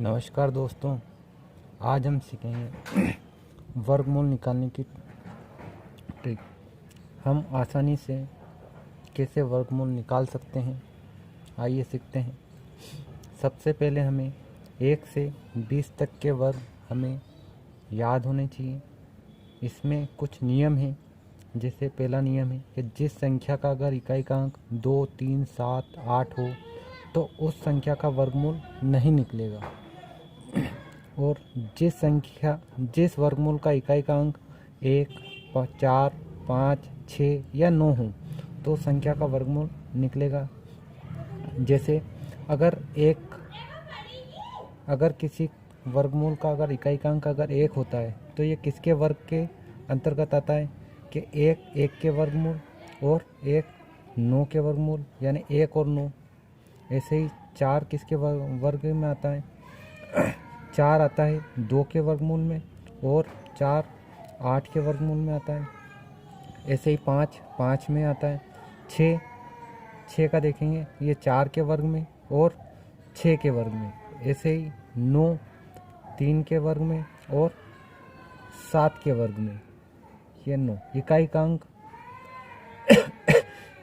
नमस्कार दोस्तों, आज हम सीखेंगे वर्गमूल निकालने की ट्रिक। हम आसानी से कैसे वर्गमूल निकाल सकते हैं, आइए सीखते हैं। सबसे पहले हमें 1 से 20 तक के वर्ग हमें याद होने चाहिए। इसमें कुछ नियम हैं। जैसे पहला नियम है कि जिस संख्या का अगर इकाई का अंक 2, 3, 7, 8 हो तो उस संख्या का वर्गमूल नहीं निकलेगा। और जिस वर्गमूल का इकाई का अंक 1, 4, 5, 6 या 9 हो तो संख्या का वर्गमूल निकलेगा। जैसे अगर किसी वर्गमूल का अगर इकाई का अंक अगर 1 होता है तो ये किसके वर्ग के अंतर्गत आता है कि 1 के वर्गमूल और 1 9 के वर्गमूल, यानी 1 और 9। ऐसे ही 4 किसके वर्ग में आता है? 4 आता है 2 के वर्गमूल में और 4 8 के वर्गमूल में आता है। ऐसे ही 5 में आता है। 6 का देखेंगे, ये 4 के वर्ग में और 6 के वर्ग में। ऐसे ही 9 3 के वर्ग में और 7 के वर्ग में। ये 9 इकाई का अंक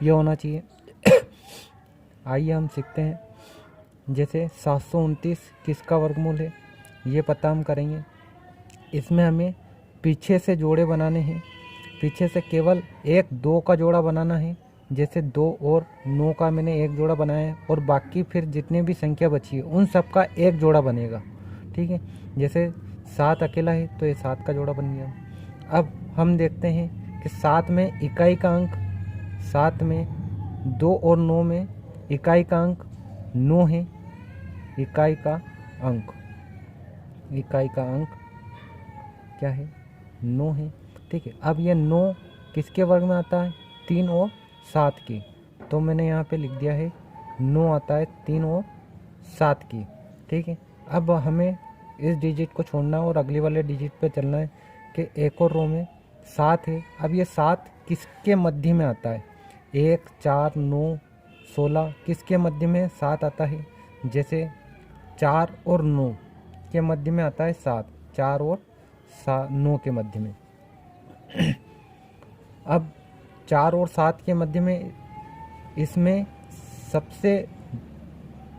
ये होना चाहिए। आइए हम सीखते हैं। जैसे 729 किसका वर्गमूल है ये पता हम करेंगे। इसमें हमें पीछे से जोड़े बनाने हैं। पीछे से केवल 1 2 का जोड़ा बनाना है। जैसे 2 और 9 का मैंने 1 जोड़ा बनाया है और बाकी फिर जितने भी संख्या बची है उन सब का 1 जोड़ा बनेगा। ठीक है, जैसे 7 अकेला है तो ये 7 का जोड़ा बन गया। अब हम देखते हैं कि 7 में इकाई का अंक, 7 में 2 और 9 में इकाई का अंक 9 है। इकाई का अंक क्या है? 9 है। ठीक है, अब ये 9 किसके वर्ग में आता है? 3 और 7 की। तो मैंने यहाँ पे लिख दिया है 9 आता है 3 और 7 की। ठीक है, अब हमें इस डिजिट को छोड़ना है और अगली वाले डिजिट पे चलना है कि एक और रो में 7 है। अब ये 7 किसके मध्य में आता है? 1 4 9 16 किसके मध्य में 7 आता है? जैसे 4 और 9 के मध्य में आता है 7, 4 और 9 के मध्य में। अब 4 और 7 के मध्य में इसमें सबसे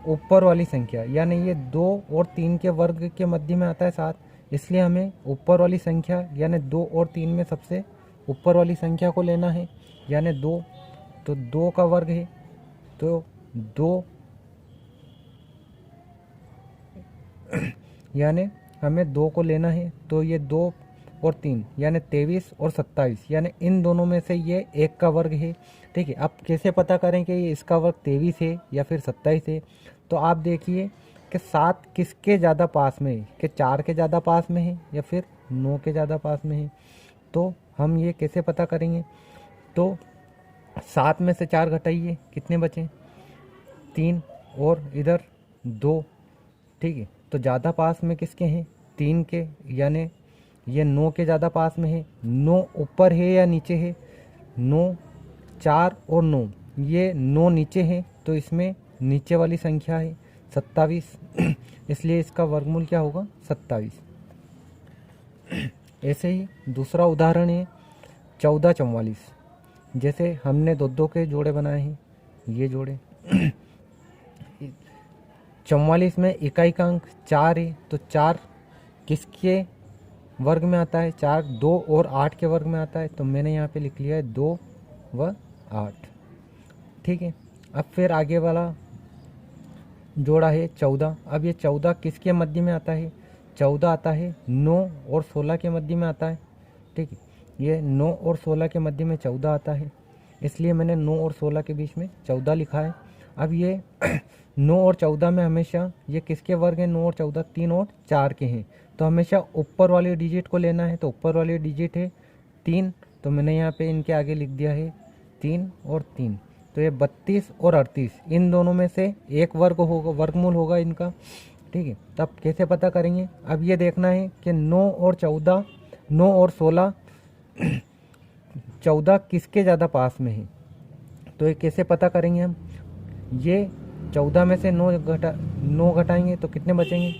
ऊपर वाली संख्या, यानी ये 2 और 3 के वर्ग के मध्य में आता है 7, इसलिए हमें ऊपर वाली संख्या यानी 2 और 3 में सबसे ऊपर वाली संख्या को लेना है, यानी 2। तो 2 का वर्ग है तो 2 यानी हमें 2 को लेना है। तो ये 2 और 3 यानी 23 और 27, यानी इन दोनों में से ये 1 का वर्ग है। ठीक है, अब कैसे पता करें कि ये इसका वर्ग 23 है या फिर 27 है? तो आप देखिए कि 7 किसके ज़्यादा पास में है, कि 4 के ज़्यादा पास में है या फिर 9 के ज़्यादा पास में है। तो हम ये कैसे पता करेंगे? तो 7 में से 4 घटाइए, कितने बचे? 3 और इधर 2। ठीक है, तो ज़्यादा पास में किसके हैं? 3 के, यानी ये 9 के ज़्यादा पास में है। 9 ऊपर है या नीचे है? 9 4 और 9, ये 9 नीचे है तो इसमें नीचे वाली संख्या है 27। इसलिए इसका वर्गमूल क्या होगा? 27। ऐसे ही दूसरा उदाहरण है 1444। जैसे हमने 2 के जोड़े बनाए हैं, ये जोड़े। 44 में इकाई का अंक 4 है तो 4 किसके वर्ग में आता है? 4 2 और 8 के वर्ग में आता है। तो मैंने यहाँ पे लिख लिया है 2 व 8। ठीक है, अब फिर आगे वाला जोड़ा है 14। अब ये 14 किसके मध्य में आता है? 14 आता है 9 और 16 के मध्य में आता है। ठीक है, ये 9 और 16 के मध्य में 14 आता है, इसलिए मैंने 9 और 16 के बीच में 14 लिखा है। अब ये 9 और 14 में हमेशा ये किसके वर्ग हैं? 9 और 14 3 और 4 के हैं। तो हमेशा ऊपर वाले डिजिट को लेना है। तो ऊपर वाले डिजिट है 3, तो मैंने यहाँ पे इनके आगे लिख दिया है 3 और 3। तो ये 32 और 38, इन दोनों में से एक वर्गमूल होगा इनका। ठीक है, तब कैसे पता करेंगे? अब ये देखना है कि 9 और 14, 9 और 16 14 किसके ज़्यादा पास में है? तो ये कैसे पता करेंगे हम? ये 14 में से 9 घटाएंगे तो कितने बचेंगे?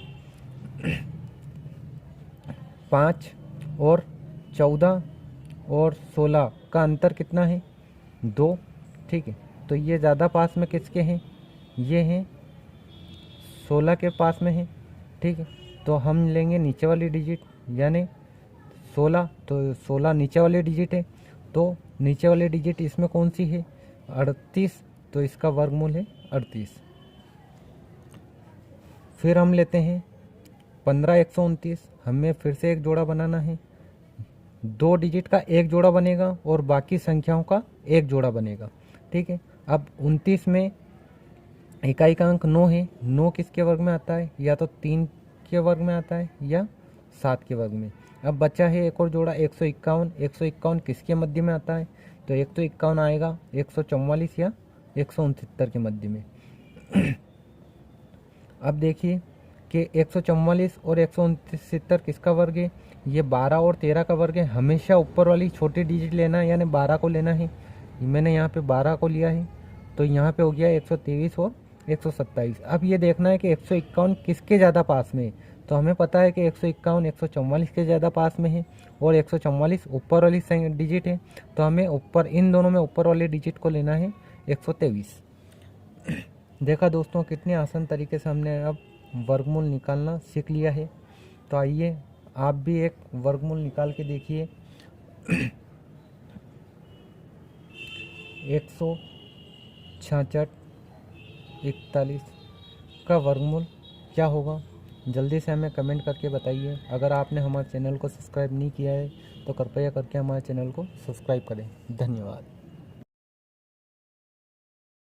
5 और 14 और 16 का अंतर कितना है? 2। ठीक है, तो ये ज़्यादा पास में किसके हैं? ये हैं 16 के पास में है। ठीक है, तो हम लेंगे नीचे वाली डिजिट, यानी 16, तो 16 नीचे वाली डिजिट है, तो नीचे वाली डिजिट इसमें कौन सी है? 38, तो इसका वर्गमूल है 38। फिर हम लेते हैं 15 129, हमें फिर से एक जोड़ा बनाना है। 2 डिजिट का एक जोड़ा बनेगा और बाकी संख्याओं का एक जोड़ा बनेगा। ठीक है, अब 29 में इकाई का अंक 9 है। 9 किसके वर्ग में आता है? या तो 3 के वर्ग में आता है या 7 के वर्ग में। अब बचा है एक और जोड़ा 151। 151 किसके मध्य में आता है? तो 151 आएगा 144 या 169 के मध्य में। अब देखिए कि 144 और 169 किसका वर्ग है? ये 12 और 13 का वर्ग है। हमेशा ऊपर वाली छोटी डिजिट लेना है, यानी 12 को लेना है। मैंने यहाँ पे 12 को लिया है, तो यहाँ पे हो गया 123 और 127। अब ये देखना है कि 151 किसके ज़्यादा पास में है। तो हमें पता है कि 151 144 के ज़्यादा पास में है और 144 ऊपर वाली डिजिट है, तो हमें ऊपर इन दोनों में ऊपर वाली डिजिट को लेना है 123। देखा दोस्तों, कितने आसान तरीके से हमने अब वर्गमूल निकालना सीख लिया है। तो आइए आप भी एक वर्गमूल निकाल के देखिए। 166 41 का वर्गमूल क्या होगा? जल्दी से हमें कमेंट करके बताइए। अगर आपने हमारे चैनल को सब्सक्राइब नहीं किया है तो कृपया करके हमारे चैनल को सब्सक्राइब करें। धन्यवाद।